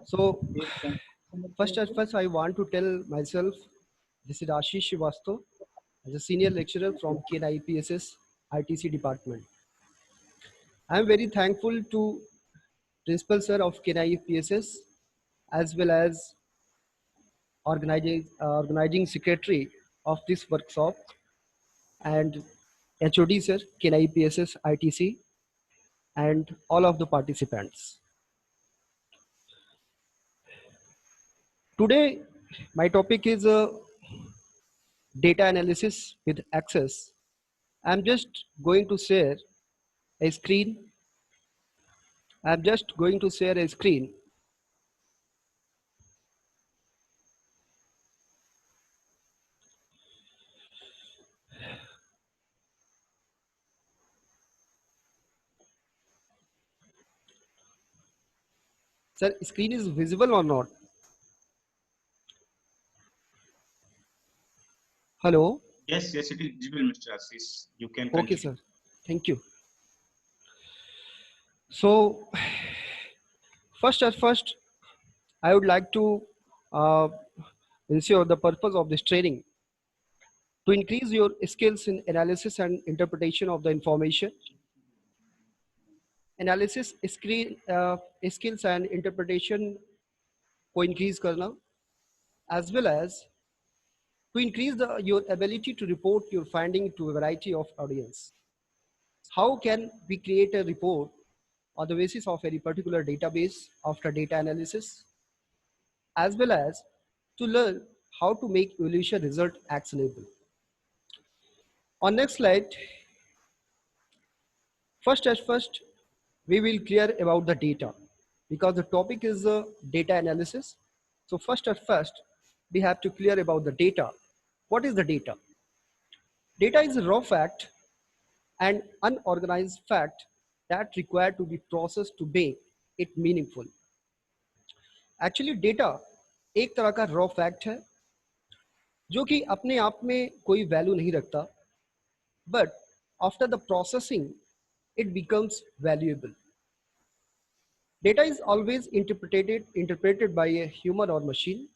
So first, I want to tell myself, this is Ashish Srivastav, as a senior lecturer from KNIPSS ITC department. I am very thankful to Principal Sir of KNIPSS as well as organizing secretary of this workshop and HOD Sir, KNIPSS ITC, and all of the participants. Today, my topic is data analysis with access. I'm just going to share a screen. I'm just going to share a screen. Sir, screen is visible or not? Hello? Yes, it is visible, Mr. Ashish. You can Okay, continue. sir. Thank you. So, first, I would like to uh, ensure the purpose of this training to increase your skills in analysis and interpretation of the information. Analysis skills and interpretation को increase करना, as well as to increase your ability to report your finding to a variety of audience. How can we create a report on the basis of any particular database after data analysis, as well as to learn how to make evaluation result actionable. On next slide, first, we will clear about the data because the topic is data analysis. So first, we have to clear about the data. What is the data? Data is a raw fact and unorganized fact that require to be processed to make it meaningful. Actually, data एक तरह का raw fact है जो कि अपने आप में कोई वैल्यू नहीं रखता, but after the processing it becomes valuable. Data is always interpreted by a human or machine.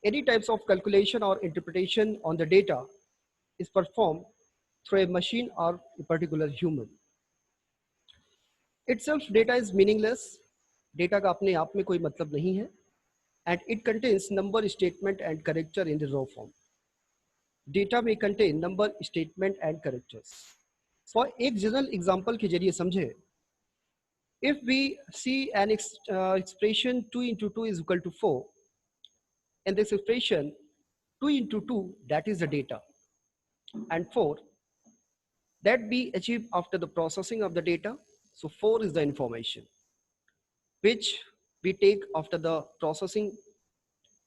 Any types of calculation or interpretation on the data is performed through a machine or a particular human. Itself data is meaningless. Data का अपने आप में कोई मतलब नहीं है, and it contains number, statement and character in the raw form. Data may contain number, statement and characters. For एक general example के जरिए समझे, if we see an expression 2 into 2 is equal to 4, and this expression 2 into 2, that is the data, and 4 that be achieved after the processing of the data. So 4 is the information which we take after the processing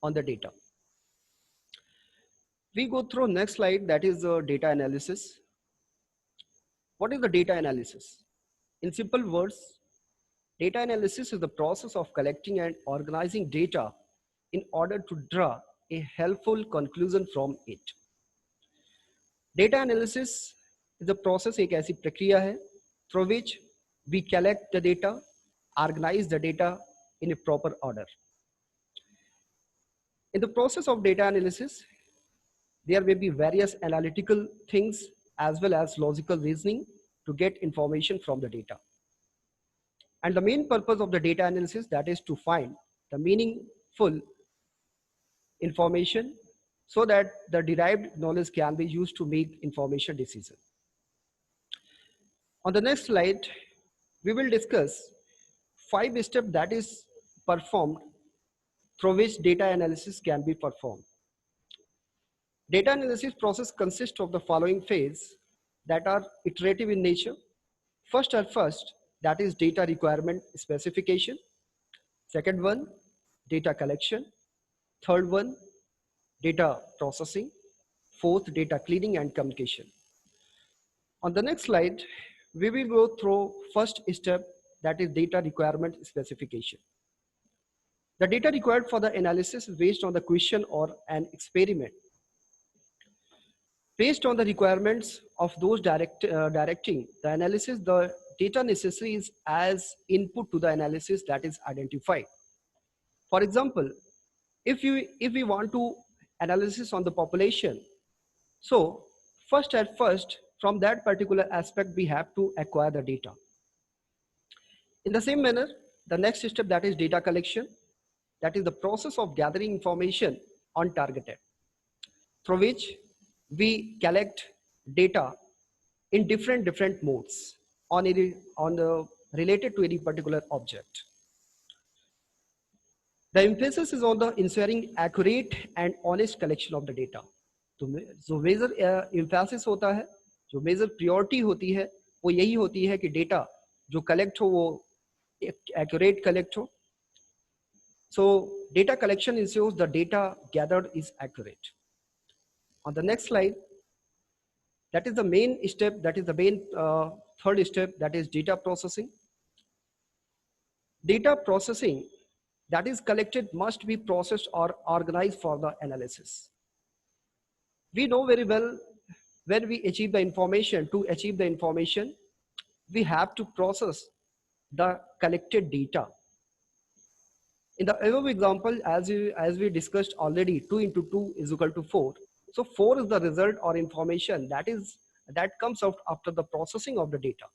on the data. We go through next slide, that is the data analysis. What is the data analysis? In simple words, data analysis is the process of collecting and organizing data in order to draw a helpful conclusion from it. Data analysis is the process, एक ऐसी प्रक्रिया है through which we collect the data, organize the data in a proper order. In the process of data analysis, there may be various analytical things as well as logical reasoning to get information from the data. And the main purpose of the data analysis, that is to find the meaningful information so that the derived knowledge can be used to make information decision. On the next slide, we will discuss 5 steps that is performed through which data analysis can be performed. Data analysis process consists of the following phases that are iterative in nature. First, that is data requirement specification. Second one, data collection. Third one, data processing. Fourth, data cleaning and communication. On the next slide, we will go through first step, that is data requirement specification. The data required for the analysis is based on the question or an experiment. Based on the requirements of those directing the analysis, the data necessary is as input to the analysis that is identified. For example, if we want to analysis on the population, so first from that particular aspect we have to acquire the data. In the same manner, the next step, that is data collection, that is the process of gathering information on targeted, through which we collect data in different modes on the related to any particular object. The emphasis is on the ensuring accurate and honest collection of the data. तो जो major emphasis होता है, जो major priority होती है, वो यही होती है कि डेटा जो कलेक्ट हो वो accurate कलेक्ट हो. So data collection ensures the data gathered is accurate. On the next slide, that is the main step, that is the main third step, that is data processing. Data processing that is collected must be processed or organized for the analysis. We know very well when we achieve the information, to achieve the information, we have to process the collected data. In the above example, as we discussed already, 2 into 2 is equal to 4. So 4 is the result or information that comes out after the processing of the data.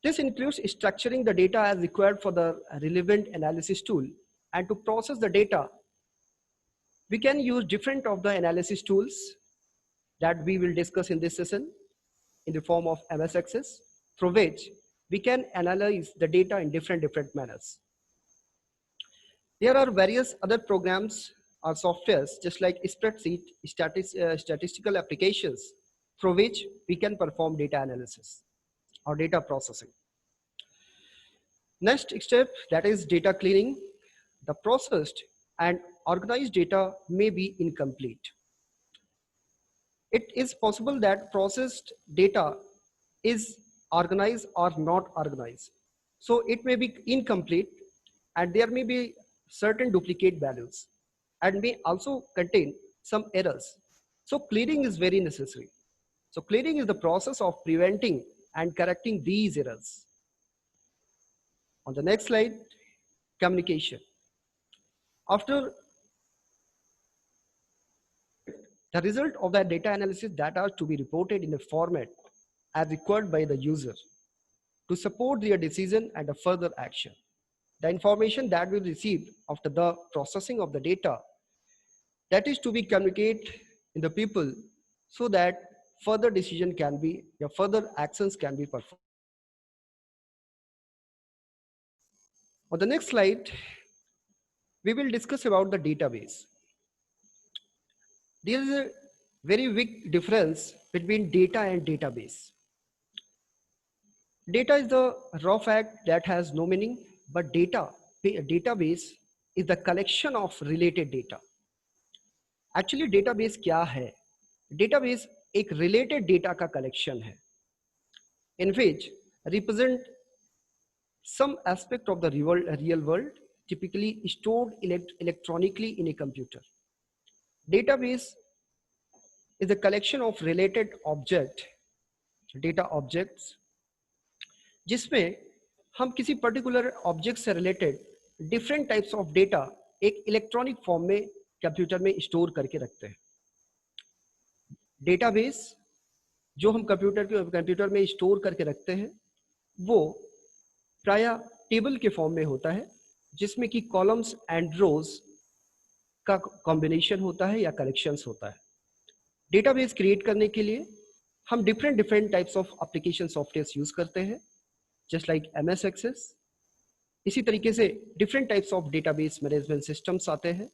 This includes structuring the data as required for the relevant analysis tool. And to process the data, we can use different of the analysis tools that we will discuss in this session in the form of MS Access, through which we can analyze the data in different manners. There are various other programs or softwares, just like spreadsheet, statistical applications, through which we can perform data analysis or data processing. Next step, that is data cleaning. The processed and organized data may be incomplete. It is possible that processed data is organized or not organized. So it may be incomplete and there may be certain duplicate values and may also contain some errors. So clearing is very necessary. So clearing is the process of preventing and correcting these errors. On the next slide, communication. After the result of that data analysis, data to be reported in a format as required by the user to support their decision and a further action. The information that we receive after the processing of the data, that is to be communicated in the people so that further decision can be, further actions can be performed. On the next slide, we will discuss about the database. There is a very big difference between data and database. Data is the raw fact that has no meaning, but database is the collection of related data. Actually, database क्या है? Database एक related data का collection है, in which represent some aspect of the real world, typically stored electronically in a computer. Database is a collection of related data objects, जिसमें हम किसी particular object से related different types of data एक electronic form में computer में store करके रखते हैं. डेटाबेस जो हम कंप्यूटर में स्टोर करके रखते हैं वो प्रायः टेबल के फॉर्म में होता है, जिसमें कि कॉलम्स एंड रोज का कॉम्बिनेशन होता है या कलेक्शंस होता है. डेटाबेस क्रिएट करने के लिए हम different types of application software use करते हैं, just like MS Access. इसी तरीके से different types of database management systems आते हैं.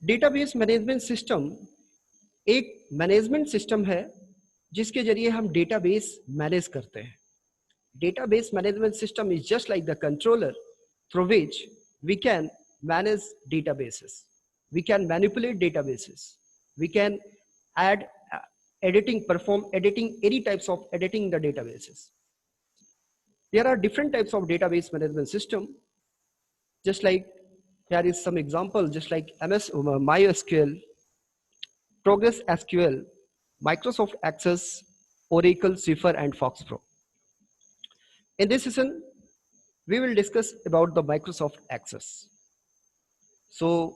Database management system एक management system है जिसके जरिए हम database manage करते हैं. Database management system is just like the controller through which we can manage databases. We can manipulate databases. We can add perform editing, any types of editing the databases. There are different types of database management system. Just like there is some example, just like MySQL, Progress SQL, Microsoft Access, Oracle, Zephyr, and FoxPro. In this session, we will discuss about the Microsoft Access. So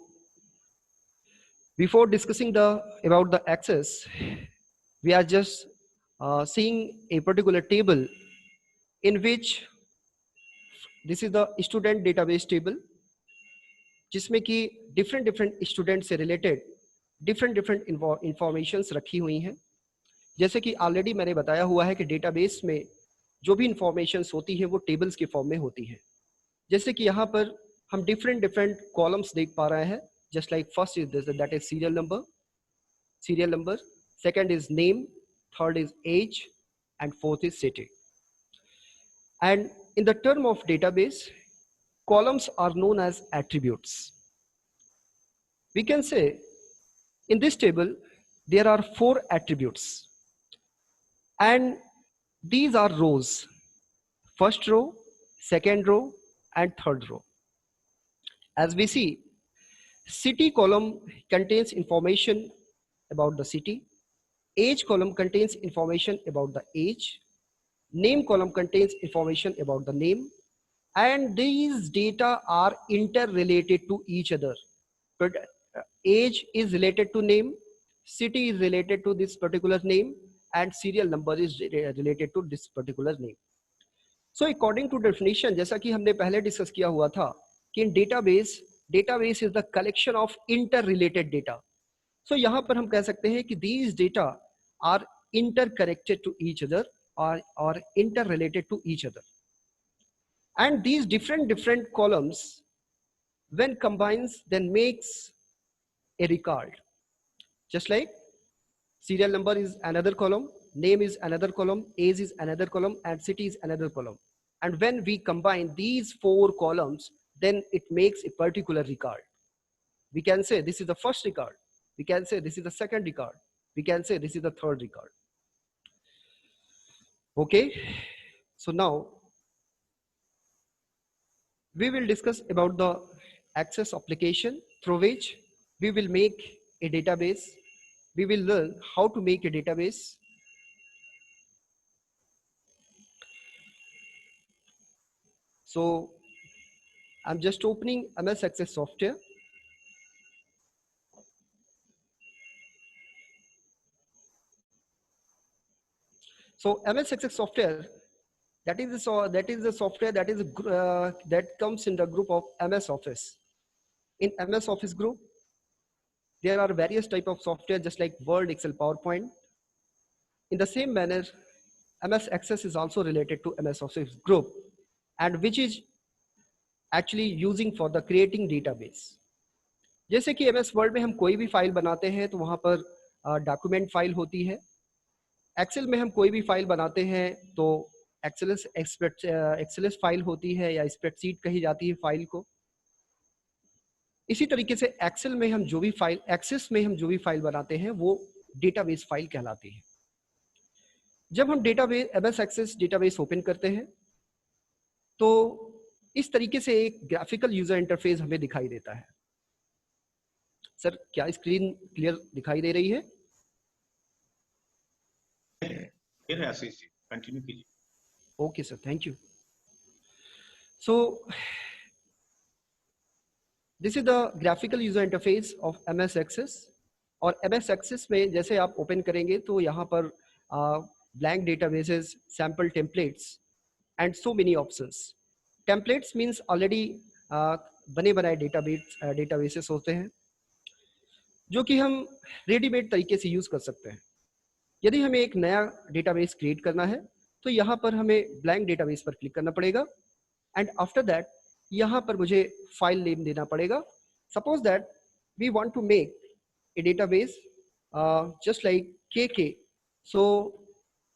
before discussing about the Access, we are just seeing a particular table in which this is the student database table, जिसमें कि different student से related different informations रखी हुई हैं। जैसे कि already मैंने बताया हुआ है कि डेटाबेस में जो भी इंफॉर्मेशंस होती है वो टेबल्स के फॉर्म में होती है। जैसे कि यहाँ पर हम डिफरेंट कॉलम्स देख पा रहे हैं, just like first is this, that is serial number, second is name, third is age, and fourth is city. And in the term of database, columns are known as attributes. We can say in this table there are 4 attributes, and these are rows: first row, second row, and third row. As we see, city column contains information about the city, age column contains information about the age, name column contains information about the name, and these data are interrelated to each other. But age is related to name, city is related to this particular name, and serial number is related to this particular name. So according to definition, जैसा कि हमने पहले discuss किया हुआ था कि in database is the collection of interrelated data. So यहाँ पर हम कह सकते हैं कि these data are interconnected to each other or interrelated to each other. And these different columns, when combines, then makes a record. Just like serial number is another column, name is another column, age is another column, and city is another column. And when we combine these 4 columns, then it makes a particular record. We can say this is the first record. We can say this is the second record. We can say this is the third record. Okay. So now we will discuss about the Access application through which we will make a database. We will learn how to make a database. So I'm just opening MS Access software. So MS Access software, that is the software that comes in the group of MS Office. In MS Office group, there are various type of software just like Word, Excel, PowerPoint. In the same manner, MS Access is also related to MS Office group, and which is actually using for the creating database. जैसे कि MS Word में हम कोई भी file बनाते हैं तो वहाँ पर डॉक्यूमेंट फाइल होती है। एक्सेल में हम कोई भी फाइल बनाते हैं तो एक्सेलेस फाइल होती है या स्प्रेडशीट कही जाती है फाइल को। इसी तरीके से एक्सेस में हम जो भी फाइल बनाते हैं वो डेटाबेस फाइल कहलाती है। जब हम database MS Access database open करते हैं तो इस तरीके से एक ग्राफिकल यूजर इंटरफेस हमें दिखाई देता है। सर क्या स्क्रीन क्लियर दिखाई दे रही है? कंटिन्यू कीजिए। Okay sir, thank you. So this is the graphical user interface of MS Access। और MS Access में जैसे आप ओपन करेंगे तो यहाँ पर blank databases, sample templates and so many options. Templates means already बने बनाए डेटाबेसेस होते हैं जो कि हम रेडीमेड तरीके से यूज कर सकते हैं। यदि हमें एक नया डेटाबेस क्रिएट करना है तो यहाँ पर हमें ब्लैंक डेटाबेस पर क्लिक करना पड़ेगा, एंड आफ्टर दैट यहाँ पर मुझे फाइल नेम देना पड़ेगा। Suppose that we want to make a database just like KK, so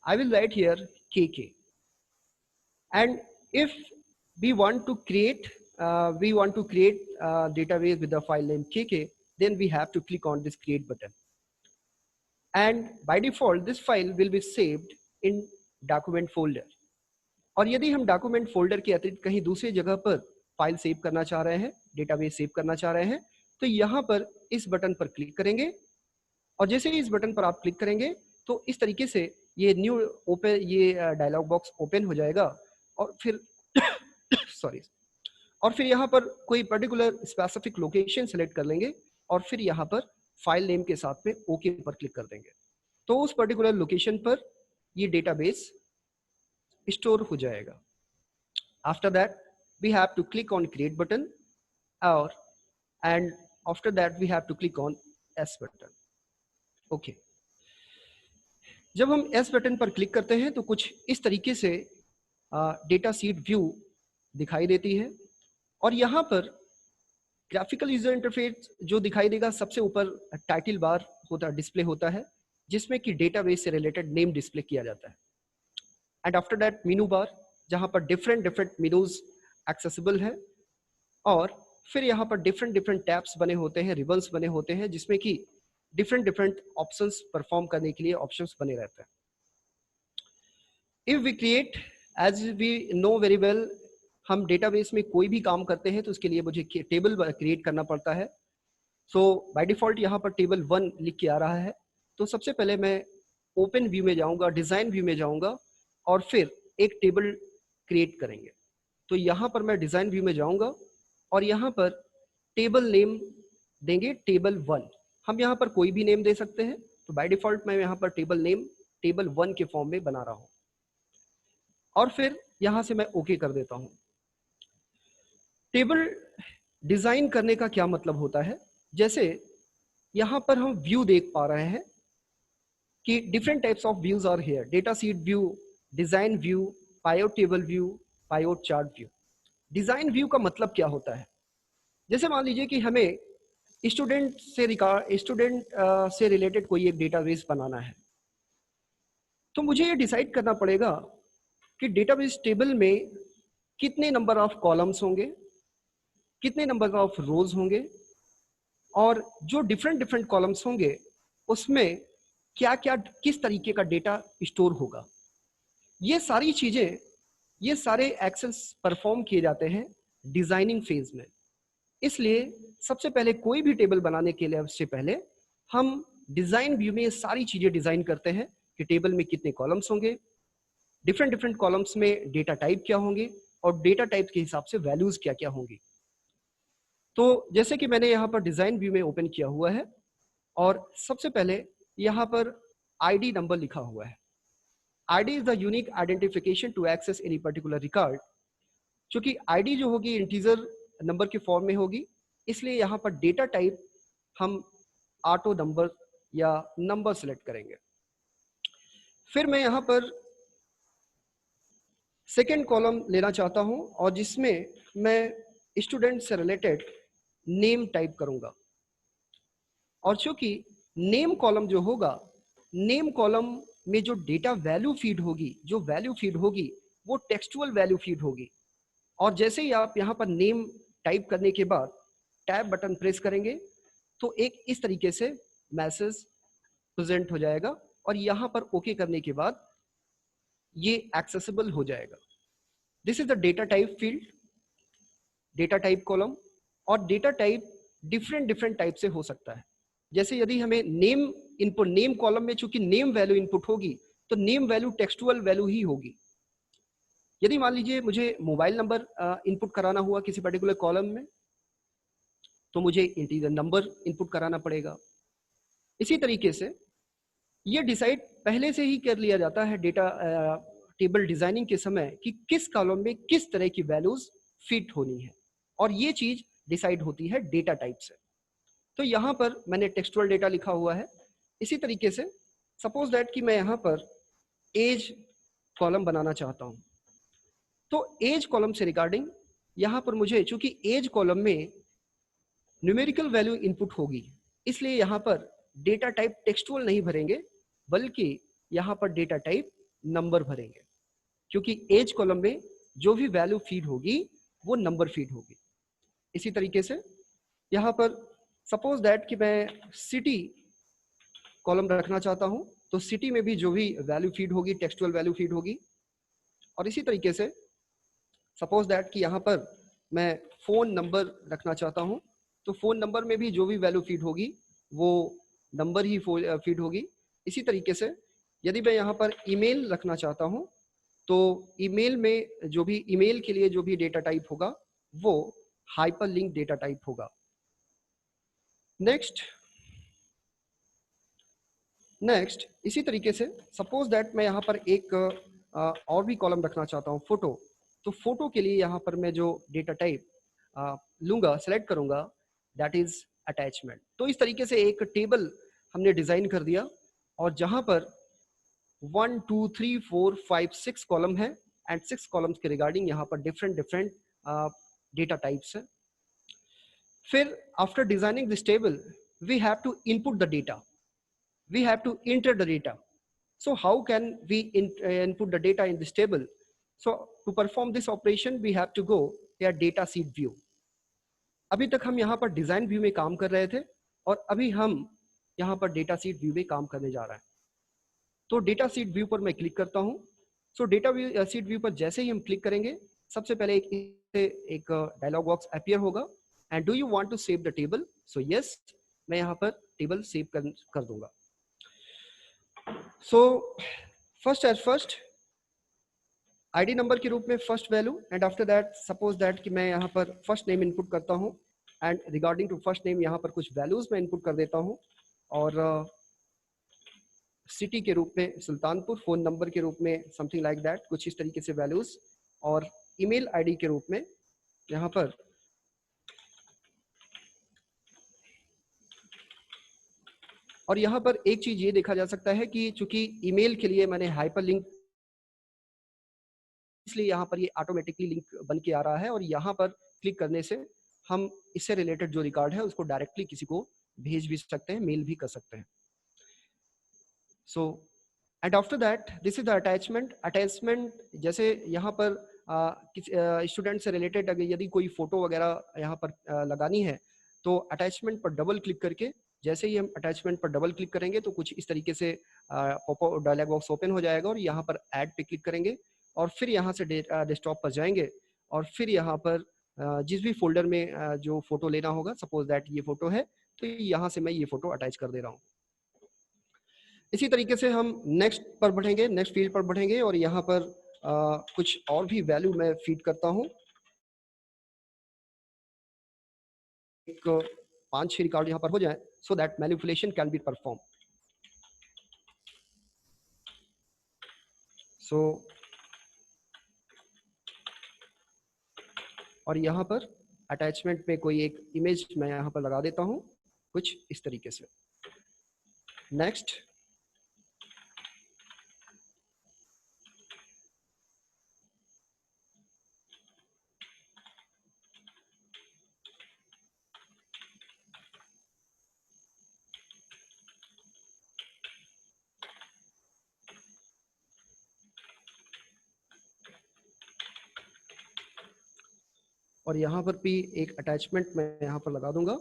I will write here KK, and if we want to create database with the file name KK, then we have to click on this create button, and by default this file will be saved in document folder। और यदि हम document folder के अतिरिक्त कहीं दूसरी जगह पर file save करना चाह रहे हैं, डेटाबेस सेव करना चाह रहे हैं, तो यहाँ पर इस बटन पर क्लिक करेंगे, और जैसे ही इस बटन पर आप क्लिक करेंगे तो इस तरीके से ये डायलॉग बॉक्स ओपन हो जाएगा, और फिर सॉरी, और फिर यहाँ पर कोई पर्टिकुलर स्पेसिफिक लोकेशन सेलेक्ट कर लेंगे और फिर यहाँ पर फाइल नेम के साथ में ओके पर क्लिक कर देंगे, तो उस पर्टिकुलर लोकेशन पर ये डेटाबेस स्टोर हो जाएगा। After that we have to click on create button और and after that we have to click on S button. Okay, जब हम एस बटन पर क्लिक करते हैं तो कुछ इस तरीके से डेटा सीट व्यू दिखाई देती है, और यहाँ पर ग्राफिकल यूजर इंटरफेस जो दिखाई देगा, सबसे ऊपर टाइटल बार होता डिस्प्ले होता है जिसमें कि डेटाबेस से रिलेटेड नेम डिस्प्ले किया जाता है, एंड आफ्टर दैट मेनू बार जहाँ पर डिफरेंट मेनूज एक्सेसिबल है, और फिर यहाँ पर डिफरेंट टैब्स बने होते हैं, रिबन्स बने होते हैं जिसमें कि डिफरेंट ऑप्शंस परफॉर्म करने के लिए ऑप्शंस बने रहते हैं। If we create, as we know very well, हम डेटाबेस में कोई भी काम करते हैं तो उसके लिए मुझे टेबल क्रिएट करना पड़ता है। सो बाय डिफॉल्ट यहाँ पर टेबल 1 लिख के आ रहा है, तो सबसे पहले मैं ओपन व्यू में जाऊंगा, डिजाइन व्यू में जाऊंगा और फिर एक टेबल क्रिएट करेंगे। तो यहाँ पर मैं डिजाइन व्यू में जाऊंगा और यहाँ पर टेबल नेम देंगे टेबल 1। हम यहाँ पर कोई भी नेम दे सकते हैं, तो बाय डिफॉल्ट मैं यहाँ पर टेबल नेम टेबल 1 के फॉर्म में बना रहा हूँ और फिर यहाँ से मैं ओके कर देता हूँ। टेबल डिजाइन करने का क्या मतलब होता है, जैसे यहाँ पर हम व्यू देख पा रहे हैं कि different types of views are here, data sheet view, design view, pivot table view, pivot chart view. Design view का मतलब क्या होता है, जैसे मान लीजिए कि हमें स्टूडेंट से रिलेटेड कोई एक डेटाबेस बनाना है, तो मुझे ये डिसाइड करना पड़ेगा कि डेटाबेस टेबल में कितने नंबर ऑफ कॉलम्स होंगे, कितने नंबर ऑफ रोज होंगे, और जो डिफरेंट कॉलम्स होंगे उसमें क्या क्या किस तरीके का डेटा स्टोर होगा। ये सारी चीजें, ये सारे एक्शंस परफॉर्म किए जाते हैं डिजाइनिंग फेज में। इसलिए सबसे पहले कोई भी टेबल बनाने के लिए उससे पहले हम डिजाइन व्यू में ये सारी चीजें डिजाइन करते हैं कि टेबल में कितने कॉलम्स होंगे, डिफरेंट कॉलम्स में डेटा टाइप क्या होंगे और डेटा टाइप के हिसाब से वैल्यूज क्या क्या होंगी। तो जैसे कि मैंने यहाँ पर डिजाइन व्यू में ओपन किया हुआ है और सबसे पहले यहाँ पर आईडी नंबर लिखा हुआ है। ID is the unique identification to access any particular record. चूंकि आईडी जो होगी इंटीजर नंबर के फॉर्म में होगी, इसलिए यहाँ पर डेटा टाइप हम ऑटो नंबर या नंबर सेलेक्ट करेंगे। फिर मैं यहाँ पर सेकेंड कॉलम लेना चाहता हूँ और जिसमें मैं स्टूडेंट से रिलेटेड नेम टाइप करूंगा, और चूंकि नेम कॉलम जो होगा, नेम कॉलम में जो डेटा वैल्यू फीड होगी, जो वैल्यू फीड होगी वो टेक्सचुअल वैल्यू फीड होगी। और जैसे ही आप यहाँ पर नेम टाइप करने के बाद टैब बटन प्रेस करेंगे तो एक इस तरीके से मैसेज प्रेजेंट हो जाएगा और यहाँ पर ओके करने के बाद ये एक्सेसिबल हो जाएगा। This is the data type field, data type column. और डेटा टाइप डिफरेंट टाइप से हो सकता है। जैसे यदि हमें नेम इनपुट, नेम कॉलम में चूंकि नेम वैल्यू इनपुट होगी तो नेम वैल्यू टेक्सचुअल वैल्यू ही होगी। यदि मान लीजिए मुझे मोबाइल नंबर इनपुट कराना हुआ किसी पर्टिकुलर कॉलम में, तो मुझे इंटीजर नंबर इनपुट कराना पड़ेगा। इसी तरीके से ये डिसाइड पहले से ही कर लिया जाता है डेटा टेबल डिजाइनिंग के समय कि किस कॉलम में किस तरह की वैल्यूज फिट होनी है, और ये चीज डिसाइड होती है डेटा टाइप से। तो यहाँ पर मैंने टेक्सचुअल डेटा लिखा हुआ है। इसी तरीके से सपोज दैट कि मैं यहाँ पर एज कॉलम बनाना चाहता हूँ, तो एज कॉलम से रिगार्डिंग यहाँ पर मुझे, चूंकि एज कॉलम में न्यूमेरिकल वैल्यू इनपुट होगी, इसलिए यहाँ पर डेटा टाइप टेक्सचुअल नहीं भरेंगे, बल्कि यहाँ पर डेटा टाइप नंबर भरेंगे, क्योंकि एज कॉलम में जो भी वैल्यू फीड होगी वो नंबर फीड होगी। इसी तरीके से यहाँ पर सपोज दैट कि मैं सिटी कॉलम रखना चाहता हूँ, तो सिटी में भी जो भी वैल्यू फीड होगी टेक्सचुअल वैल्यू फीड होगी। और इसी तरीके से सपोज दैट कि यहाँ पर मैं फोन नंबर रखना चाहता हूँ, तो फोन नंबर में भी जो भी वैल्यू फीड होगी वो नंबर ही फीड होगी। इसी तरीके से यदि मैं यहाँ पर ईमेल रखना चाहता हूँ, तो ईमेल में जो भी ईमेल के लिए जो भी डेटा टाइप होगा वो हाइपरलिंक डेटा टाइप होगा। नेक्स्ट इसी तरीके से सपोज दैट मैं यहाँ पर एक और भी कॉलम रखना चाहता हूँ फोटो। तो फोटो के लिए यहाँ पर मैं जो डेटा टाइप लूंगा, सेलेक्ट करूंगा, दैट इज अटैचमेंट। तो इस तरीके से एक टेबल हमने डिजाइन कर दिया और जहां पर 1 2 3 4 5 6 कॉलम है एंड 6 कॉलम्स के रिगार्डिंग यहाँ पर डिफरेंट डिफरेंट डेटा टाइप्स है। फिर after designing this table we have to input the data, we have to enter the data. So how can we input the data in this table? So to perform this operation we have to go here data sheet view. अभी तक हम यहाँ पर design view में काम कर रहे थे और अभी हम यहाँ पर डेटा शीट व्यू में काम करने जा रहे हैं। तो डेटा शीट व्यू पर मैं क्लिक करता हूँ। सो डेटा शीट व्यू पर जैसे ही हम क्लिक करेंगे सबसे पहले एक डायलॉग बॉक्स अपीयर होगा and do you want to save the table? So yes, मैं यहाँ पर टेबल सेव कर दूंगा। So first as first ID number के रूप में first value and after that suppose that कि मैं यहाँ पर फर्स्ट नेम इनपुट करता हूँ and regarding to first name यहाँ पर कुछ वैल्यूज मैं इनपुट कर देता हूँ और सिटी के रूप में सुल्तानपुर, फोन नंबर के रूप में समथिंग लाइक दैट, कुछ इस तरीके से वैल्यूज, और ईमेल आईडी के रूप में यहाँ पर और यहाँ पर एक चीज ये देखा जा सकता है कि चूंकि ईमेल के लिए मैंने हाइपरलिंक, इसलिए यहाँ पर ये ऑटोमेटिकली लिंक बन के आ रहा है और यहाँ पर क्लिक करने से हम इससे रिलेटेड जो रिकॉर्ड है उसको डायरेक्टली किसी को भेज भी सकते हैं, मेल भी कर सकते हैं। So and after that this is the attachment. Attachment जैसे यहाँ पर स्टूडेंट से रिलेटेड अगर यदि कोई फोटो वगैरह यहाँ पर लगानी है तो अटैचमेंट पर डबल क्लिक करके, जैसे ही हम अटैचमेंट पर डबल क्लिक करेंगे तो कुछ इस तरीके से पॉपअप डायलॉग बॉक्स ओपन हो जाएगा और यहाँ पर ऐड पे क्लिक करेंगे और फिर यहाँ से डेस्कटॉप पर जाएंगे और फिर यहाँ पर जिस भी फोल्डर में जो फोटो लेना होगा, सपोज दैट ये फोटो है तो यहाँ से मैं ये फोटो अटैच कर दे रहा हूँ। इसी तरीके से हम नेक्स्ट पर बढ़ेंगे, नेक्स्ट फील्ड पर बढ़ेंगे और यहाँ पर कुछ और भी वैल्यू मैं फीड करता हूँ। एक 5-6 रिकॉर्ड यहाँ पर हो जाए so that manipulation can be perform. So और यहाँ पर अटैचमेंट में कोई एक इमेज मैं यहाँ पर लगा देता हूँ कुछ इस तरीके से। नेक्स्ट और यहाँ पर भी एक अटैचमेंट मैं यहाँ पर लगा दूंगा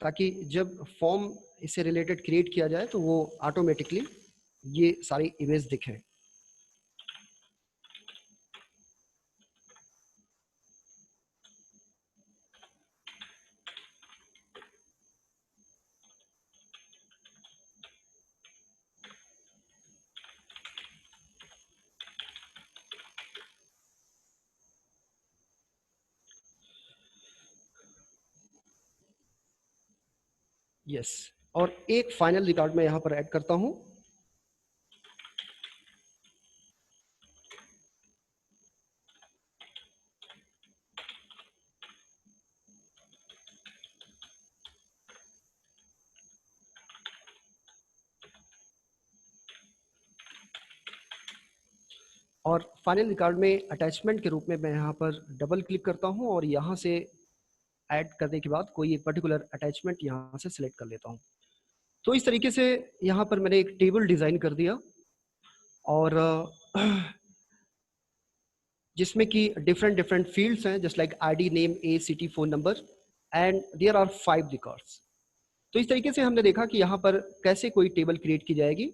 ताकि जब फॉर्म इससे रिलेटेड क्रिएट किया जाए तो वो ऑटोमेटिकली ये सारी इमेज दिखे। यस, और एक फाइनल रिकॉर्ड मैं यहाँ पर ऐड करता हूँ। और फाइनल रिकॉर्ड में अटैचमेंट के रूप में मैं यहाँ पर डबल क्लिक करता हूँ और यहाँ से ऐड करने के बाद कोई एक पर्टिकुलर अटैचमेंट यहाँ से सिलेक्ट कर लेता हूँ। तो इस तरीके से यहाँ पर मैंने एक टेबल डिजाइन कर दिया और जिसमें कि डिफरेंट डिफरेंट फील्ड्स हैं just like ID, name, age, city, phone number and there are 5 records. तो इस तरीके से हमने देखा कि यहाँ पर कैसे कोई टेबल क्रिएट की जाएगी।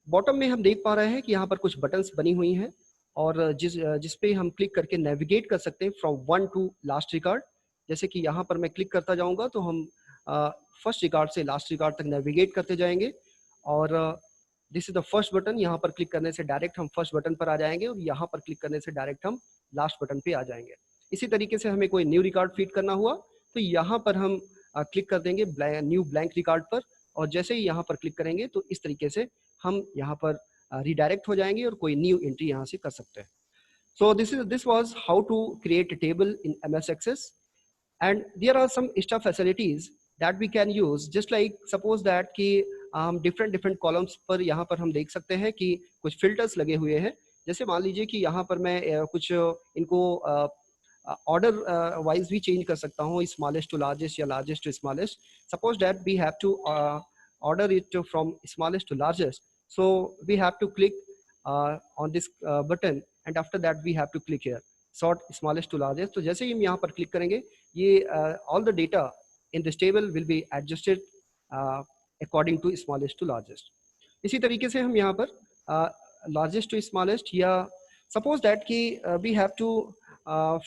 बॉटम में हम देख पा रहे हैं कि यहाँ पर कुछ बटन्स बनी हुई हैं और जिस पे हम क्लिक करके नेविगेट कर सकते हैं फ्रॉम 1 टू लास्ट रिकॉर्ड। जैसे कि यहाँ पर मैं क्लिक करता जाऊँगा तो हम फर्स्ट रिकॉर्ड से लास्ट रिकॉर्ड तक नेविगेट करते जाएंगे और this is the first button, यहाँ पर क्लिक करने से डायरेक्ट हम फर्स्ट बटन पर आ जाएंगे और यहाँ पर क्लिक करने से डायरेक्ट हम लास्ट बटन पे आ जाएंगे। इसी तरीके से हमें कोई न्यू रिकॉर्ड फीड करना हुआ तो यहाँ पर हम क्लिक कर देंगे न्यू ब्लैंक रिकॉर्ड पर, और जैसे ही यहाँ पर क्लिक करेंगे तो इस तरीके से हम यहाँ पर रिडायरेक्ट हो जाएंगे और कोई न्यू एंट्री यहाँ से कर सकते हैं। So this was how to create a table in MS Access, and there are some extra facilities that we can use, just like suppose that कि हम different columns पर यहाँ पर हम देख सकते हैं कि कुछ filters लगे हुए हैं। जैसे मान लीजिए कि यहाँ पर मैं कुछ इनको ऑर्डर वाइज भी चेंज कर सकता हूँ, स्मॉलेस्ट टू लार्जेस्ट या largest to smallest. Suppose that we have to order it from smallest to largest, so we have to click on this button and after that we have to click here sort smallest to largest. तो जैसे ही हम यहाँ पर click करेंगे ये all the data in this table will be adjusted according to smallest to largest. इसी तरीके से हम यहाँ पर लार्जेस्ट टू स्मॉलेस्ट, या सपोज दैट कि we have to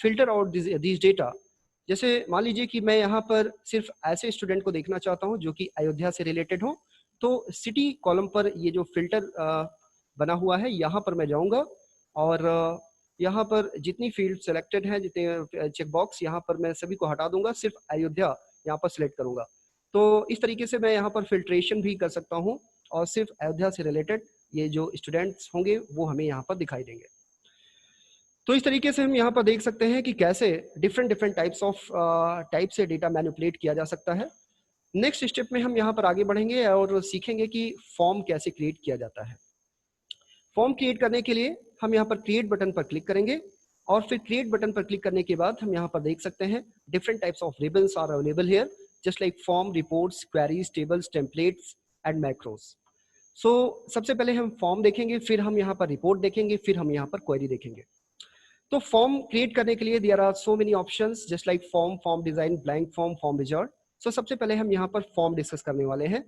filter out this data. जैसे मान लीजिए कि मैं यहाँ पर सिर्फ ऐसे स्टूडेंट को देखना चाहता हूँ जो कि अयोध्या से रिलेटेड हो, तो सिटी कॉलम पर ये जो फिल्टर बना हुआ है यहाँ पर मैं जाऊँगा और यहाँ पर जितनी फील्ड सेलेक्टेड हैं, जितने चेक बॉक्स यहाँ पर मैं सभी को हटा दूंगा, सिर्फ अयोध्या यहाँ पर सिलेक्ट करूंगा। तो इस तरीके से मैं यहाँ पर फिल्ट्रेशन भी कर सकता हूँ और सिर्फ अयोध्या से रिलेटेड ये जो स्टूडेंट्स होंगे वो हमें यहाँ पर दिखाई देंगे। तो इस तरीके से हम यहाँ पर देख सकते हैं कि कैसे डिफरेंट टाइप से डेटा मैनिपुलेट किया जा सकता है। नेक्स्ट स्टेप में हम यहाँ पर आगे बढ़ेंगे और सीखेंगे कि फॉर्म कैसे क्रिएट किया जाता है। फॉर्म क्रिएट करने के लिए हम यहाँ पर क्रिएट बटन पर क्लिक करेंगे और फिर क्रिएट बटन पर क्लिक करने के बाद हम यहाँ पर देख सकते हैं different types of ribbons are available here, just like form, reports, queries, tables, templates and macros. So सबसे पहले हम फॉर्म देखेंगे, फिर हम यहाँ पर रिपोर्ट देखेंगे, फिर हम यहाँ पर क्वेरी देखेंगे। तो फॉर्म क्रिएट करने के लिए there are so many options, just like form, form design, blank form, form wizard. So सबसे पहले हम यहाँ पर फॉर्म डिस्कस करने वाले हैं।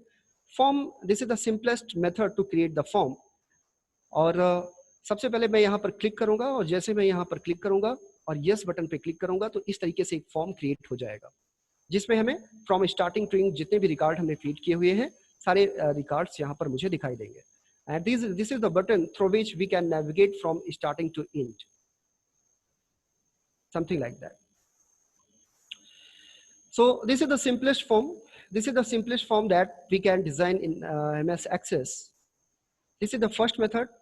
Form, this is the simplest method to create the form. और सबसे पहले मैं यहाँ पर क्लिक करूंगा और जैसे मैं यहाँ पर क्लिक करूंगा और यस बटन पे क्लिक करूंगा तो इस तरीके से एक फॉर्म क्रिएट हो जाएगा, जिसमें हमें फ्रॉम स्टार्टिंग टू एंड जितने भी रिकॉर्ड हमने फीड किए हुए हैं सारे रिकॉर्ड्स यहाँ पर मुझे दिखाई देंगे। And this is the button through which we can navigate from starting to end, something like that. So this is the simplest form. This is the simplest form that we can design in MS Access. This is the first method.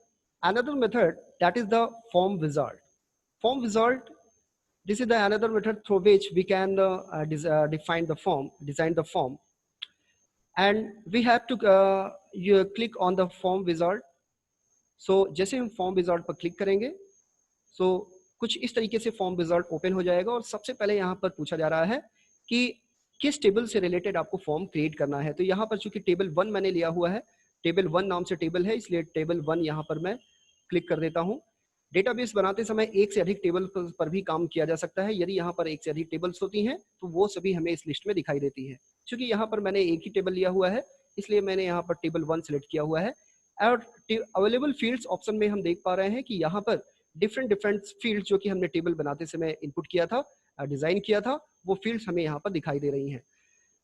Another method, that is the form wizard. Form wizard, this is the another method through which we can define the form, design the form. And we have to you click on the form wizard. So जैसे हम form wizard पर click करेंगे, so कुछ इस तरीके से form wizard open हो जाएगा और सबसे पहले यहाँ पर पूछा जा रहा है कि किस टेबल से रिलेटेड आपको फॉर्म क्रिएट करना है। तो यहाँ पर चूंकि टेबल 1 मैंने लिया हुआ है, टेबल 1 नाम से टेबल है, इसलिए टेबल 1 यहाँ पर मैं क्लिक कर देता हूँ। डेटाबेस बनाते समय एक से अधिक टेबल पर भी काम किया जा सकता है। यदि यहाँ पर एक से अधिक टेबल्स होती हैं तो वो सभी हमें इस लिस्ट में दिखाई देती है। चूंकि यहाँ पर मैंने एक ही टेबल लिया हुआ है इसलिए मैंने यहाँ पर टेबल 1 सिलेक्ट किया हुआ है। और अवेलेबल फील्ड्स ऑप्शन में हम देख पा रहे हैं कि यहाँ पर डिफरेंट फील्ड जो कि हमने टेबल बनाते समय इनपुट किया था, डिजाइन किया था, वो फील्ड्स हमें यहाँ पर दिखाई दे रही हैं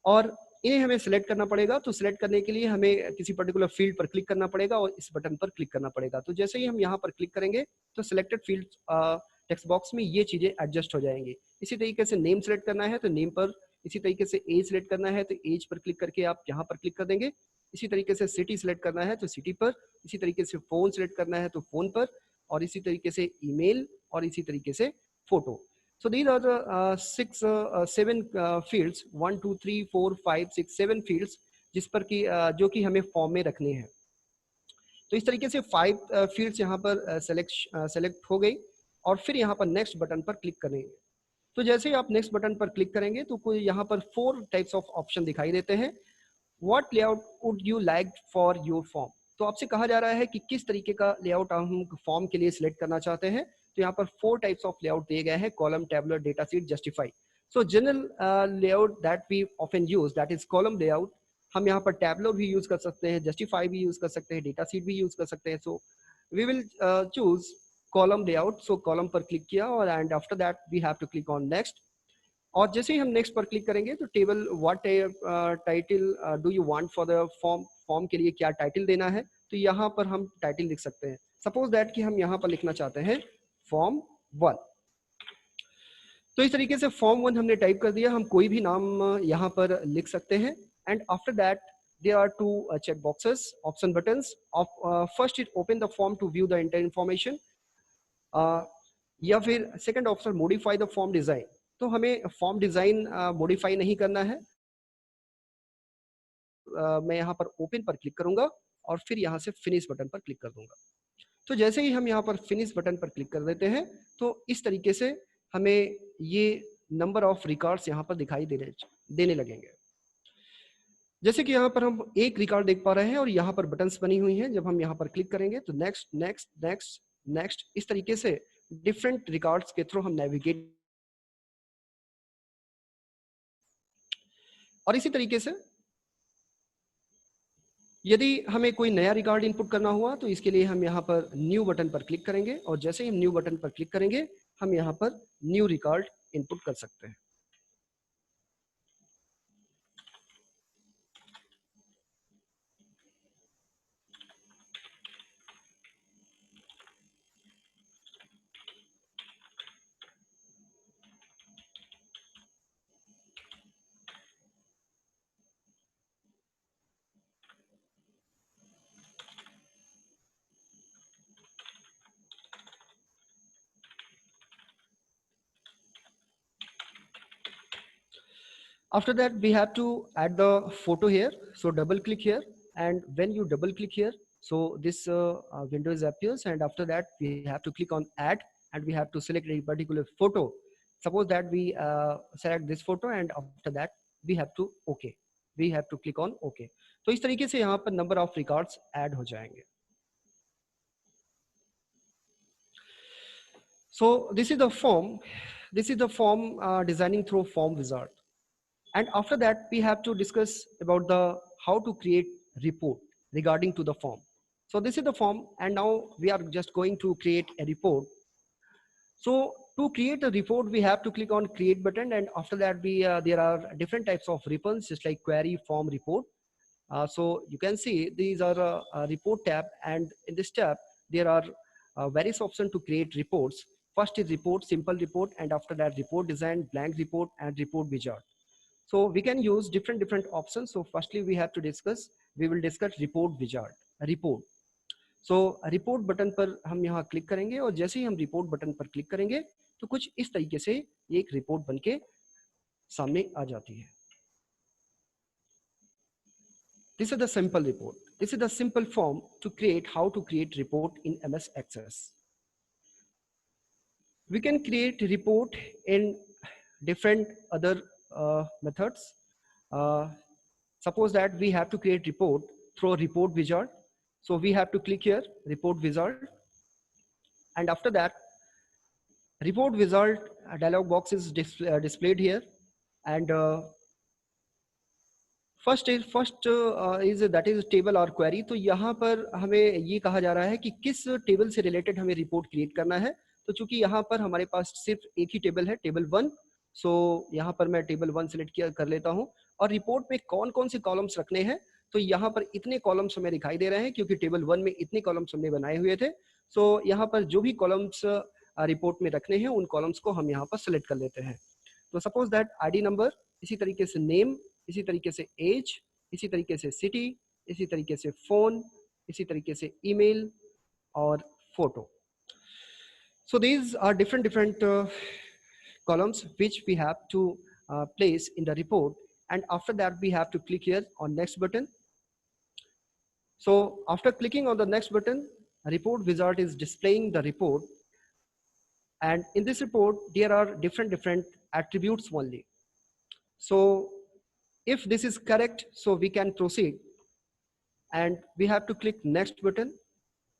और इन्हें हमें सिलेक्ट करना पड़ेगा। तो सिलेक्ट करने के लिए हमें किसी पर्टिकुलर फील्ड पर क्लिक करना पड़ेगा और इस बटन पर क्लिक करना पड़ेगा। तो जैसे ही हम यहाँ पर क्लिक करेंगे तो सिलेक्टेड फील्ड टेक्स्ट बॉक्स में ये चीजें एडजस्ट हो जाएंगी। इसी तरीके से नेम सिलेक्ट करना है तो नेम पर, इसी तरीके से एज सिलेक्ट करना है तो एज पर क्लिक करके आप यहाँ पर क्लिक कर देंगे। इसी तरीके से सिटी सिलेक्ट करना है तो सिटी पर, इसी तरीके से फोन सिलेक्ट करना है तो फोन पर, और इसी तरीके से ईमेल, और इसी तरीके से photo. So these are the 7 fields, 1 2 3 4 5 6 7 fields जिस पर कि जो कि हमें फॉर्म में रखने हैं। तो इस तरीके से 5 फील्ड्स यहाँ पर सेलेक्ट हो गई और फिर यहाँ पर नेक्स्ट बटन पर क्लिक करेंगे। तो जैसे ही आप नेक्स्ट बटन पर क्लिक करेंगे तो कोई यहाँ पर 4 टाइप्स ऑफ ऑप्शन दिखाई देते हैं। What layout would you like for your form, तो आपसे कहा जा रहा है कि किस तरीके का लेआउट हम फॉर्म के लिए सिलेक्ट करना चाहते हैं। तो यहाँ पर 4 टाइप्स ऑफ लेआउट दिए गए हैं, column, tabular, data sheet, justify. So general layout that we often use, that is column layout. हम यहाँ पर टैबुलर भी यूज कर सकते हैं, जस्टिफाई भी यूज कर सकते हैं, डेटा शीट भी यूज कर सकते हैं। So we will choose column layout. So column पर क्लिक किया और and after that we have to click on next. और जैसे ही हम नेक्स्ट पर क्लिक करेंगे तो table, what title do you want for the form, form के लिए क्या टाइटल देना है। तो तो यहाँ पर हम टाइटल लिख सकते हैं। सपोज दैट कि हम यहाँ पर लिखना चाहते हैं फॉर्म 1। तो इस तरीके से फॉर्म 1 हमने टाइप कर दिया। हम कोई भी नाम यहाँ पर लिख सकते हैं। And after that there are two check boxes, option buttons of first it open the form to view the entire information, या फिर second option modify the form design. तो हमें फॉर्म डिजाइन मॉडिफाई नहीं करना है। मैं यहाँ पर ओपन पर क्लिक करूंगा और फिर यहाँ से फिनिश बटन पर क्लिक कर दूंगा। तो जैसे ही हम यहाँ पर फिनिश बटन पर क्लिक कर देते हैं तो इस तरीके से हमें ये नंबर ऑफ रिकॉर्ड्स यहाँ पर दिखाई देने लगेंगे। जैसे कि यहाँ पर हम एक रिकॉर्ड देख पा रहे हैं और यहाँ पर बटन्स बनी हुई हैं। जब हम यहाँ पर क्लिक करेंगे तो नेक्स्ट नेक्स्ट नेक्स्ट नेक्स्ट इस तरीके से डिफरेंट रिकॉर्ड्स के थ्रू हम नेविगेट, और इसी तरीके से यदि हमें कोई नया रिकॉर्ड इनपुट करना हुआ तो इसके लिए हम यहाँ पर न्यू बटन पर क्लिक करेंगे और जैसे ही हम न्यू बटन पर क्लिक करेंगे हम यहाँ पर न्यू रिकॉर्ड इनपुट कर सकते हैं। After that we have to add the photo here, so double click here, and when you double click here, so this window appears, and after that we have to click on add and we have to select a particular photo. Suppose that we select this photo and after that we have to we have to click on OK. तो इस तरीके से यहाँ पर number of records add हो जाएंगे। So this is the form designing through form wizard. And after that we have to discuss about the how to create report regarding to the form. So this is the form and now we are just going to create a report. So to create a report we have to click on create button, and after that we there are different types of reports just like query, form, report. So you can see these are a report tab, and in this tab there are various options to create reports. First is report, simple report, and after that report design, blank report, and report wizard. So we can use different options. So firstly we will discuss report wizard, report. So report button पर हम यहाँ click करेंगे और जैसे ही हम report button पर click करेंगे तो कुछ इस तरीके से एक रिपोर्ट बनके सामने आ जाती है। This is the simple report. This is the simple form to create how to create report in MS Access. We can create report in different other methods. Suppose that we have to create report through report wizard. So we have to click here report wizard, and after that report wizard dialog box is displayed here, and first is that is table or query. तो यहाँ पर हमें ये कहा जा रहा है कि किस टेबल से रिलेटेड हमें रिपोर्ट क्रिएट करना है। तो चूंकि यहाँ पर हमारे पास सिर्फ एक ही टेबल है, टेबल 1, सो यहाँ पर मैं टेबल 1 सिलेक्ट कर लेता हूँ। और रिपोर्ट में कौन कौन से कॉलम्स रखने हैं, तो यहाँ पर इतने कॉलम्स हमें दिखाई दे रहे हैं क्योंकि टेबल 1 में इतने कॉलम्स हमने बनाए हुए थे। सो यहाँ पर जो भी कॉलम्स रिपोर्ट में रखने हैं उन कॉलम्स को हम यहाँ पर सिलेक्ट कर लेते हैं। तो सपोज दैट ID नंबर, इसी तरीके से नेम, इसी तरीके से एज, इसी तरीके से सिटी, इसी तरीके से फोन, इसी तरीके से ईमेल और photo. So these are different columns which we have to place in the report, and after that we have to click here on next button. So after clicking on the next button, report wizard is displaying the report, and in this report there are different attributes only. So if this is correct, so we can proceed, and we have to click next button.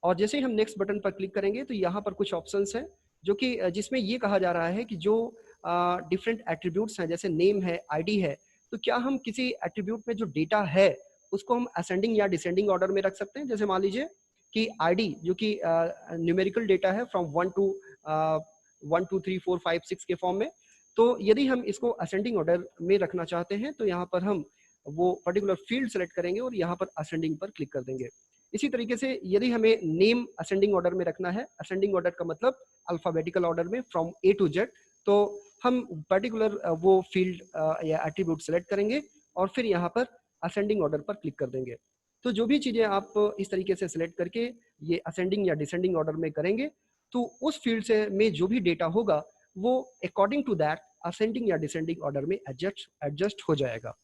और जैसे ही हम next button पर click करेंगे तो यहाँ पर कुछ ऑप्शंस हैं जो कि जिसमें ये कहा जा रहा है कि जो डिफरेंट एट्रीब्यूट्स हैं जैसे नेम है, आईडी है, तो क्या हम किसी एट्रीब्यूट में जो डेटा है उसको हम असेंडिंग या डिसेंडिंग ऑर्डर में रख सकते हैं। जैसे मान लीजिए कि आईडी जो कि न्यूमेरिकल डेटा है फ्रॉम 1 to 1 2 3 4 5 6 के फॉर्म में, तो यदि हम इसको असेंडिंग ऑर्डर में रखना चाहते हैं तो यहाँ पर हम वो पर्टिकुलर फील्ड सेलेक्ट करेंगे और यहाँ पर असेंडिंग पर क्लिक कर देंगे। इसी तरीके से यदि हमें नेम असेंडिंग ऑर्डर में रखना है, असेंडिंग ऑर्डर का मतलब अल्फाबेटिकल ऑर्डर में फ्रॉम ए टू जेड, तो हम पर्टिकुलर वो फील्ड या एट्रीब्यूट सेलेक्ट करेंगे और फिर यहाँ पर असेंडिंग ऑर्डर पर क्लिक कर देंगे। तो जो भी चीज़ें आप इस तरीके से सिलेक्ट करके ये असेंडिंग या डिसेंडिंग ऑर्डर में करेंगे, तो उस फील्ड से में जो भी डेटा होगा वो अकॉर्डिंग टू दैट असेंडिंग या डिसेंडिंग ऑर्डर में एडजस्ट हो जाएगा।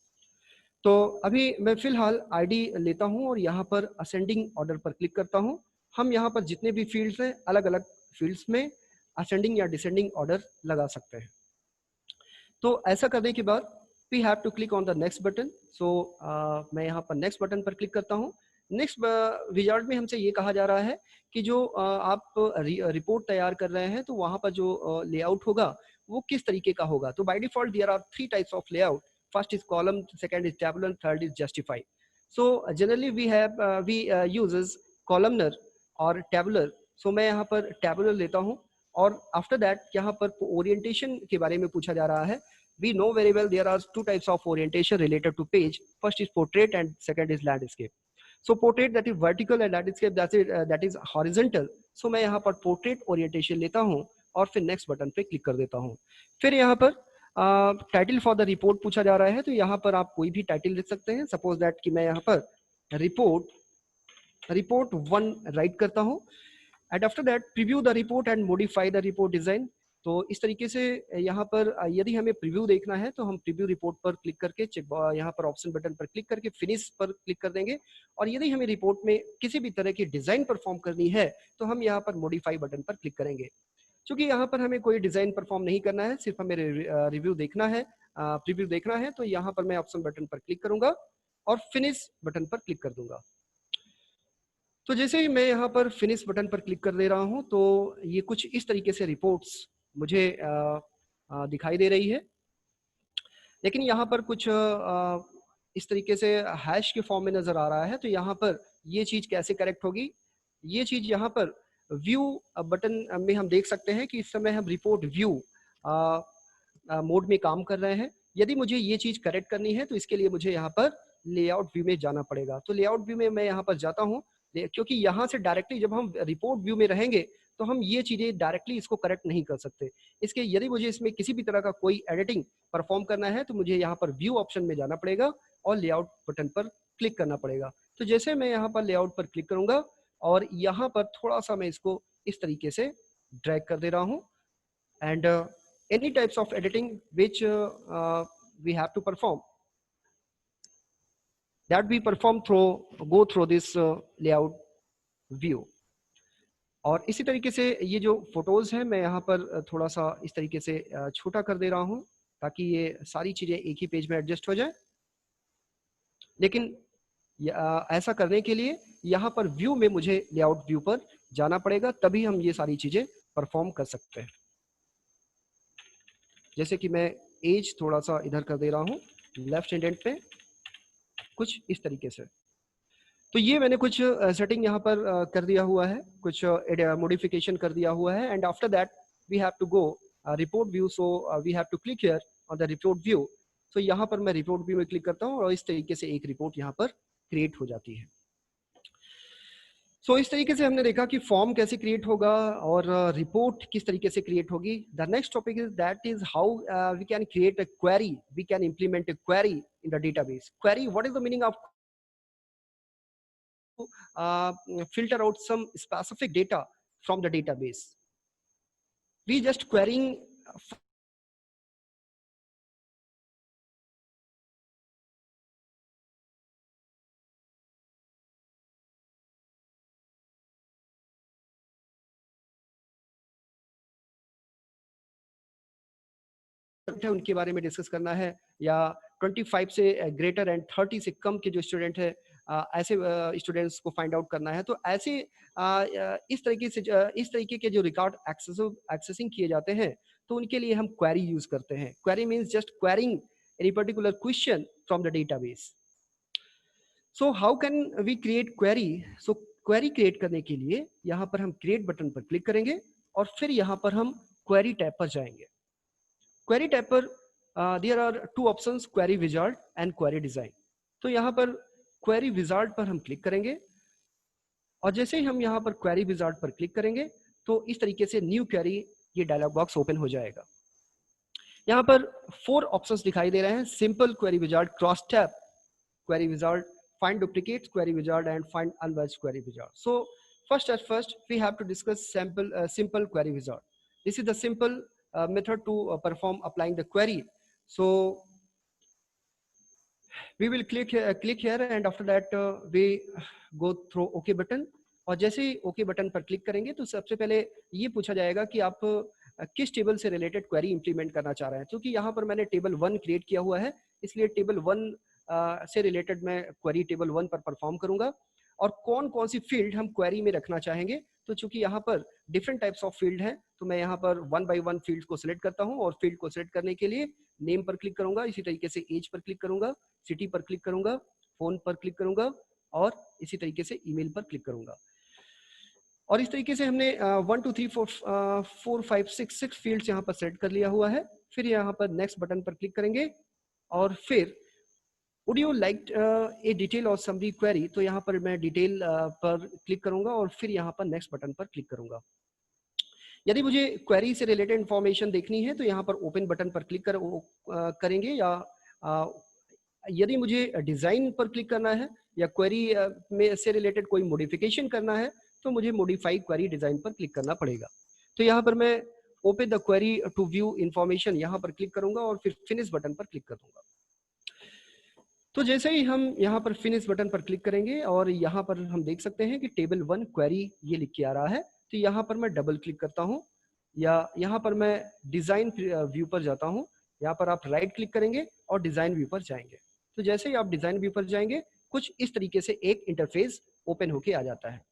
तो अभी मैं फिलहाल आईडी लेता हूं और यहाँ पर असेंडिंग ऑर्डर पर क्लिक करता हूं। हम यहाँ पर जितने भी फील्ड्स हैं अलग अलग फील्ड्स में असेंडिंग या डिसेंडिंग ऑर्डर लगा सकते हैं। तो ऐसा करने के बाद we have to click on the next button. So मैं यहाँ पर नेक्स्ट बटन पर क्लिक करता हूँ। नेक्स्ट विजार्ड में हमसे ये कहा जा रहा है कि जो आप रिपोर्ट तैयार कर रहे हैं तो वहाँ पर जो लेआउट होगा वो किस तरीके का होगा। तो by default there are 3 types of layout. First is column, second is tabular, third is justify. So generally we uses columnar or tabular. So मैं यहाँ पर tabular लेता हूँ और after that यहाँ पर orientation के बारे में पूछा जा रहा है। We know very well there are 2 types of orientation related to page. First is portrait and second is landscape. So portrait that is vertical and landscape that is horizontal. So मैं यहाँ पर portrait orientation लेता हूँ और फिर next button पे click कर देता हूँ। फिर यहाँ पर टाइटल फॉर द रिपोर्ट पूछा जा रहा है, तो यहाँ पर आप कोई भी टाइटल लिख सकते हैं। सपोज दैट कि मैं यहाँ पर रिपोर्ट 1 राइट करता हूँ and after that preview the report and modify the report design. तो इस तरीके से यहाँ पर यदि हमें प्रीव्यू देखना है तो हम प्रीव्यू रिपोर्ट पर क्लिक करके यहाँ पर ऑप्शन बटन पर क्लिक करके फिनिश पर क्लिक कर देंगे। और यदि हमें रिपोर्ट में किसी भी तरह की डिजाइन परफॉर्म करनी है तो हम यहाँ पर मॉडिफाई बटन पर क्लिक करेंगे। क्योंकि यहाँ पर हमें कोई डिजाइन परफॉर्म नहीं करना है, सिर्फ हमें रिव्यू देखना है, प्रीव्यू देखना है, तो यहाँ पर मैं ऑप्शन बटन पर क्लिक करूंगा और फिनिश बटन पर क्लिक कर दूंगा। तो जैसे ही मैं यहाँ पर फिनिश बटन पर क्लिक कर दे रहा हूँ तो ये कुछ इस तरीके से रिपोर्ट्स मुझे दिखाई दे रही है। लेकिन यहाँ पर कुछ इस तरीके से हैश के फॉर्म में नजर आ रहा है। तो यहाँ पर ये चीज कैसे करेक्ट होगी, ये चीज यहाँ पर व्यू बटन में हम देख सकते हैं कि इस समय हम रिपोर्ट व्यू मोड में काम कर रहे हैं। यदि मुझे ये चीज करेक्ट करनी है तो इसके लिए मुझे यहाँ पर लेआउट व्यू में जाना पड़ेगा। तो लेआउट व्यू में मैं यहाँ पर जाता हूँ, क्योंकि यहाँ से डायरेक्टली जब हम रिपोर्ट व्यू में रहेंगे तो हम ये चीजें डायरेक्टली इसको करेक्ट नहीं कर सकते। इसके यदि मुझे इसमें किसी भी तरह का कोई एडिटिंग परफॉर्म करना है तो मुझे यहाँ पर व्यू ऑप्शन में जाना पड़ेगा और लेआउट बटन पर क्लिक करना पड़ेगा। तो जैसे मैं यहाँ पर लेआउट पर क्लिक करूंगा और यहाँ पर थोड़ा सा मैं इसको इस तरीके से ड्रैग कर दे रहा हूँ and any types of editing which we have to perform that we perform go through this layout view। और इसी तरीके से ये जो फोटोज है मैं यहाँ पर थोड़ा सा इस तरीके से छोटा कर दे रहा हूँ ताकि ये सारी चीजें एक ही पेज में एडजस्ट हो जाए। लेकिन ऐसा करने के लिए यहाँ पर व्यू में मुझे लेआउट व्यू पर जाना पड़ेगा, तभी हम ये सारी चीजें परफॉर्म कर सकते हैं। जैसे कि मैं एज थोड़ा सा इधर कर दे रहा हूँ लेफ्ट इंडेंट पे, कुछ इस तरीके से। तो ये मैंने कुछ सेटिंग यहाँ पर कर दिया हुआ है, कुछ मॉडिफिकेशन कर दिया हुआ है and after that we have to go report view. So we have to click here on the report view. तो यहाँ पर मैं रिपोर्ट व्यू में क्लिक करता हूँ और इस तरीके से एक रिपोर्ट यहाँ पर क्रिएट हो जाती है। सो इस तरीके से हमने देखा कि फॉर्म कैसे क्रिएट होगा और रिपोर्ट किस तरीके से क्रिएट होगी। The next topic is that is how we can create a query, we can implement a query in the database. Query, what is the meaning of filter out some specific data from the database? We just querying उनके बारे में discuss करना है, या 25 से greater and 30 से कम के जो स्टूडेंट है ऐसे स्टूडेंट्स को फाइंड आउट करना है। तो ऐसे इस तरीके के जो रिकॉर्ड एक्सेसिंग किए जाते हैं तो उनके लिए हम क्वेरी यूज करते हैं। Query means just querying any particular question from the database. So how can we create query? So query create करने के लिए यहाँ पर हम क्रिएट बटन पर क्लिक करेंगे और फिर यहाँ पर हम क्वेरी टैब पर जाएंगे। क्वेरी टैब पर there are 2 options, query wizard and query design. तो यहाँ पर क्वेरी विजार्ड पर हम क्लिक करेंगे और जैसे ही हम यहाँ पर क्वेरी विजार्ड पर क्लिक करेंगे तो इस तरीके से न्यू क्वेरी ये डायलॉग बॉक्स ओपन हो जाएगा। यहाँ पर 4 ऑप्शंस दिखाई दे रहे हैं, simple query wizard, cross tab query wizard, find duplicates query wizard, and find unmatched query wizard. So first we have to discuss simple query wizard. This is the simple method to perform applying the query. So we will click here and after that we go through OK button. और जैसे ही OK button पर click करेंगे तो सबसे पहले ये पूछा जाएगा कि आप किस टेबल से रिलेटेड क्वेरी इंप्लीमेंट करना चाह रहे हैं। क्योंकि यहाँ पर मैंने टेबल 1 क्रिएट किया हुआ है, इसलिए टेबल 1 से रिलेटेड मैं क्वेरी टेबल 1 पर परफॉर्म करूंगा। और कौन कौन सी फील्ड हम क्वेरी में रखना चाहेंगे, तो चूंकि यहाँ पर डिफरेंट टाइप्स ऑफ फील्ड हैं तो मैं यहाँ पर 1 बाय 1 फील्ड को सिलेक्ट करता हूँ। और फील्ड को सिलेक्ट करने के लिए नेम पर क्लिक करूंगा, इसी तरीके से एज पर क्लिक करूंगा, सिटी पर क्लिक करूंगा, फोन पर क्लिक करूंगा और इसी तरीके से ईमेल पर क्लिक करूंगा। और इस तरीके से हमने 1 2 3 4 5 6 फील्ड्स यहाँ पर सेलेक्ट कर लिया हुआ है। फिर यहाँ पर नेक्स्ट बटन पर क्लिक करेंगे और फिर would you like a detail और समरी क्वेरी, तो यहाँ पर मैं डिटेल पर क्लिक करूंगा और फिर यहाँ पर नेक्स्ट बटन पर क्लिक करूंगा। यदि मुझे क्वेरी से रिलेटेड इंफॉर्मेशन देखनी है तो यहाँ पर ओपन बटन पर क्लिक करेंगे, या यदि मुझे डिजाइन पर क्लिक करना है या क्वेरी में से रिलेटेड कोई मॉडिफिकेशन करना है तो मुझे मॉडिफाई क्वेरी डिजाइन पर क्लिक करना पड़ेगा। तो यहाँ पर मैं open the query to view information यहाँ पर क्लिक करूंगा और फिर फिनिश बटन पर क्लिक कर दूंगा। तो जैसे ही हम यहाँ पर फिनिश बटन पर क्लिक करेंगे और यहाँ पर हम देख सकते हैं कि टेबल 1 क्वेरी ये लिख के आ रहा है। तो यहाँ पर मैं डबल क्लिक करता हूँ या यहाँ पर मैं डिजाइन व्यू पर जाता हूँ। यहाँ पर आप राइट क्लिक करेंगे और डिजाइन व्यू पर जाएंगे। तो जैसे ही आप डिजाइन व्यू पर जाएंगे कुछ इस तरीके से एक इंटरफेस ओपन होके आ जाता है।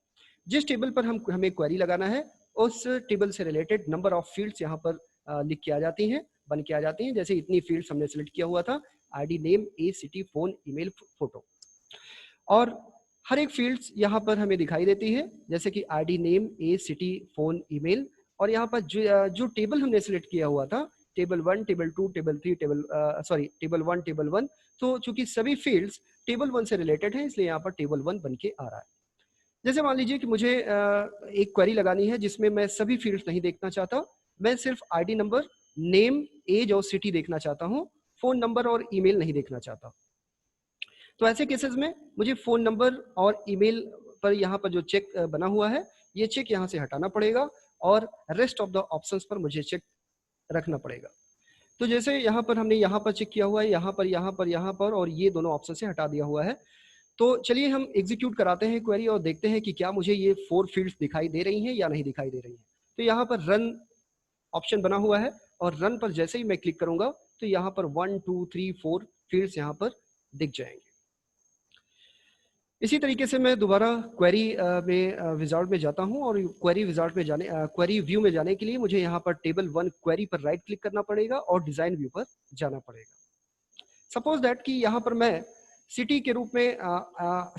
जिस टेबल पर हमें क्वेरी लगाना है उस टेबल से रिलेटेड नंबर ऑफ फील्ड्स यहाँ पर लिख के आ जाती हैं, बन के आ जाती हैं। जैसे इतनी फील्ड्स हमने सेलेक्ट किया हुआ था, ID, name, age, city, phone, email, photo, और हर एक फील्ड्स यहाँ पर हमें दिखाई देती है, जैसे कि ID, name, age, city, phone, email. और यहाँ पर जो टेबल हमने सेलेक्ट किया हुआ था, table 1, table 2, table 3, table 1, table 1, तो चूंकि सभी फील्ड्स टेबल 1 से रिलेटेड है इसलिए यहाँ पर टेबल 1 बन के आ रहा है। जैसे मान लीजिए कि मुझे एक क्वेरी लगानी है जिसमें मैं सभी फील्ड्स नहीं देखना चाहता, मैं सिर्फ आईडी नंबर, नेम, एज और सिटी देखना चाहता हूँ, फोन नंबर और ईमेल नहीं देखना चाहता। तो ऐसे केसेस में मुझे फोन नंबर और ईमेल पर यहाँ पर जो चेक बना हुआ है ये चेक यहाँ से हटाना पड़ेगा और रेस्ट ऑफ द ऑप्शंस पर मुझे चेक रखना पड़ेगा। तो जैसे यहाँ पर हमने यहाँ पर चेक किया हुआ है, यहाँ पर, यहाँ पर, यहाँ पर, और ये दोनों ऑप्शन से हटा दिया हुआ है। तो चलिए हम एग्जीक्यूट कराते हैं क्वेरी और देखते हैं कि क्या मुझे ये 4 फील्ड्स दिखाई दे रही हैं या नहीं दिखाई दे रही हैं। तो यहाँ पर रन ऑप्शन बना हुआ है और रन पर जैसे ही मैं क्लिक करूंगा तो यहाँ पर 1 2 3 4 फील्ड्स यहाँ पर दिख जाएंगे। इसी तरीके से मैं दोबारा क्वेरी में विजार्ड में जाता हूं और क्वेरी विजार्ड में जाने क्वेरी व्यू में जाने के लिए मुझे यहाँ पर टेबल 1 क्वेरी पर राइट क्लिक करना पड़ेगा और डिजाइन व्यू पर जाना पड़ेगा। सपोज दैट कि यहाँ पर मैं सिटी के रूप में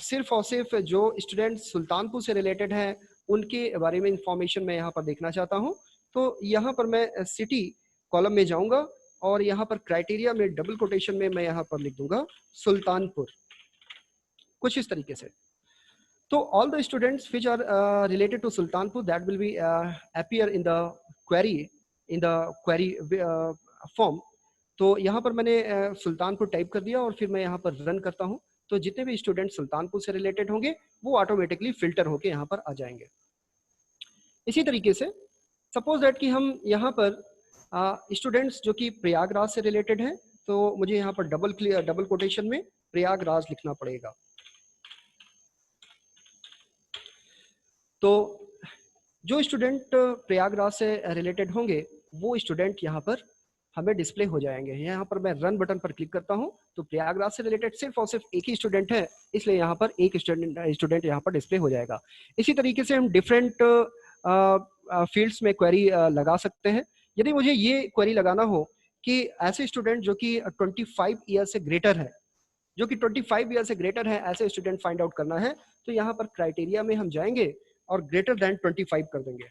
सिर्फ और सिर्फ जो स्टूडेंट सुल्तानपुर से रिलेटेड हैं उनके बारे में इंफॉर्मेशन मैं यहाँ पर देखना चाहता हूँ। तो यहाँ पर मैं सिटी कॉलम में जाऊंगा और यहाँ पर क्राइटेरिया में डबल कोटेशन में मैं यहाँ पर लिख दूंगा सुल्तानपुर, कुछ इस तरीके से। तो all the students which are related to Sultanpur that will be appear in the query form. तो यहाँ पर मैंने सुल्तानपुर टाइप कर दिया और फिर मैं यहाँ पर रन करता हूँ। तो जितने भी स्टूडेंट सुल्तानपुर से रिलेटेड होंगे वो ऑटोमेटिकली फिल्टर होके यहाँ पर आ जाएंगे। इसी तरीके से सपोज दैट कि हम यहाँ पर स्टूडेंट्स जो कि प्रयागराज से रिलेटेड हैं तो मुझे यहाँ पर डबल कोटेशन में प्रयागराज लिखना पड़ेगा। तो जो स्टूडेंट प्रयागराज से रिलेटेड होंगे वो स्टूडेंट यहाँ पर हमें डिस्प्ले हो जाएंगे। यहाँ पर मैं रन बटन पर क्लिक करता हूँ तो प्रयागराज से रिलेटेड सिर्फ और सिर्फ एक ही स्टूडेंट है इसलिए यहाँ पर एक स्टूडेंट यहाँ पर डिस्प्ले हो जाएगा। इसी तरीके से हम डिफरेंट फील्ड्स में क्वेरी लगा सकते हैं। यदि मुझे ये क्वेरी लगाना हो कि ऐसे स्टूडेंट जो कि 25 ईयर से ग्रेटर है, ऐसे स्टूडेंट फाइंड आउट करना है, तो यहाँ पर क्राइटेरिया में हम जाएंगे और ग्रेटर देन 25 कर देंगे।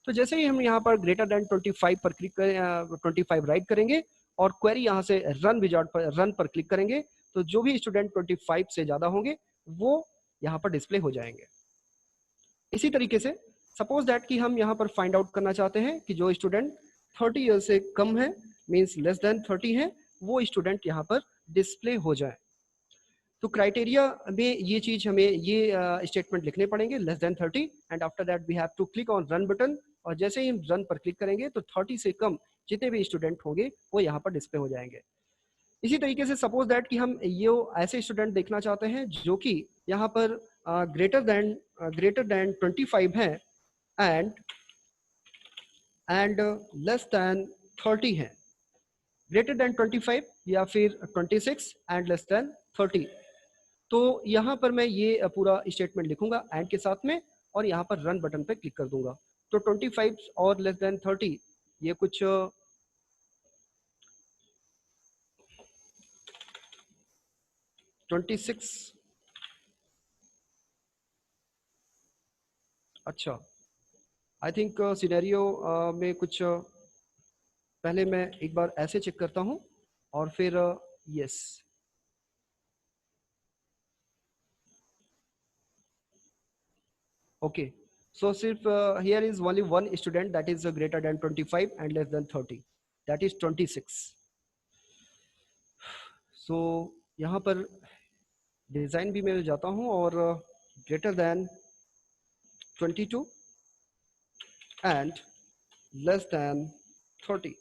तो जैसे ही हम यहाँ पर ग्रेटर देन 25 पर क्लिक करें, 25 राइट करेंगे और क्वेरी यहाँ से रन पर क्लिक करेंगे तो जो भी स्टूडेंट 25 से ज्यादा होंगे वो यहाँ पर डिस्प्ले हो जाएंगे। इसी तरीके से सपोज दैट कि हम यहाँ पर फाइंड आउट करना चाहते हैं कि जो स्टूडेंट 30 ईयर से कम है, मीन्स लेस देन 30 है, वो स्टूडेंट यहाँ पर डिस्प्ले हो जाए। तो क्राइटेरिया में ये चीज हमें ये स्टेटमेंट लिखने पड़ेंगे, less than 30, and after that we have to click on run button, और जैसे ही रन पर क्लिक करेंगे तो 30 से कम जितने भी स्टूडेंट होंगे वो यहाँ पर डिस्प्ले हो जाएंगे। इसी तरीके से सपोज दैट कि हम ये ऐसे स्टूडेंट देखना चाहते हैं जो कि यहाँ पर ग्रेटर देन 25 है एंड लेस देन 30 है, ग्रेटर देन 25 या फिर 26 एंड लेस देन 30। तो यहाँ पर मैं ये पूरा स्टेटमेंट लिखूंगा एंड के साथ में, और यहाँ पर रन बटन पे क्लिक कर दूंगा। तो 25 और लेस देन 30 ये कुछ 26, अच्छा आई थिंक सिनेरियो में कुछ पहले मैं एक बार ऐसे चेक करता हूँ और फिर यस ओके। सो सिर्फ here is only one student that is greater than 25 and less than 30, that is 26। So यहाँ पर डिज़ाइन भी मैं जाता हूँ और greater than 22 and less than 30।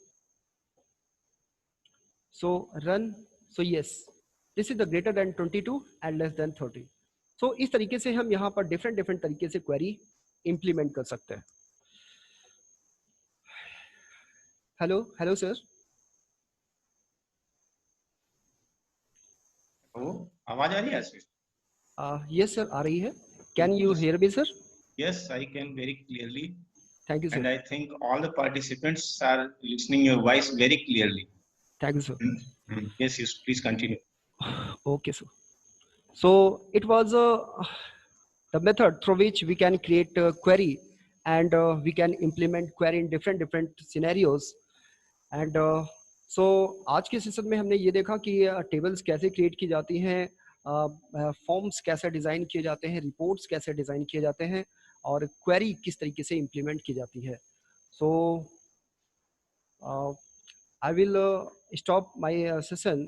So run, so yes this is the greater than 22 and less than 30। So इस तरीके से हम यहाँ पर डिफरेंट तरीके से क्वेरी इंप्लीमेंट कर सकते हैं। Hello hello sir. आवाज आ रही है आशीष? यस सर आ रही है। Can you hear me sir? Yes, I can very clearly. Thank you sir. And I think all the participants are listening your voice very clearly. Thank you sir. Yes, yes, please continue. Okay sir. So it was the method through which we can create a query and we can implement query in different scenarios. And so आज के session में हमने ये देखा कि tables कैसे create की जाती हैं, फॉर्म्स कैसे डिज़ाइन किए जाते हैं, रिपोर्ट्स कैसे डिज़ाइन किए जाते हैं, और क्वेरी किस तरीके से इम्प्लीमेंट की जाती है। So I will stop my session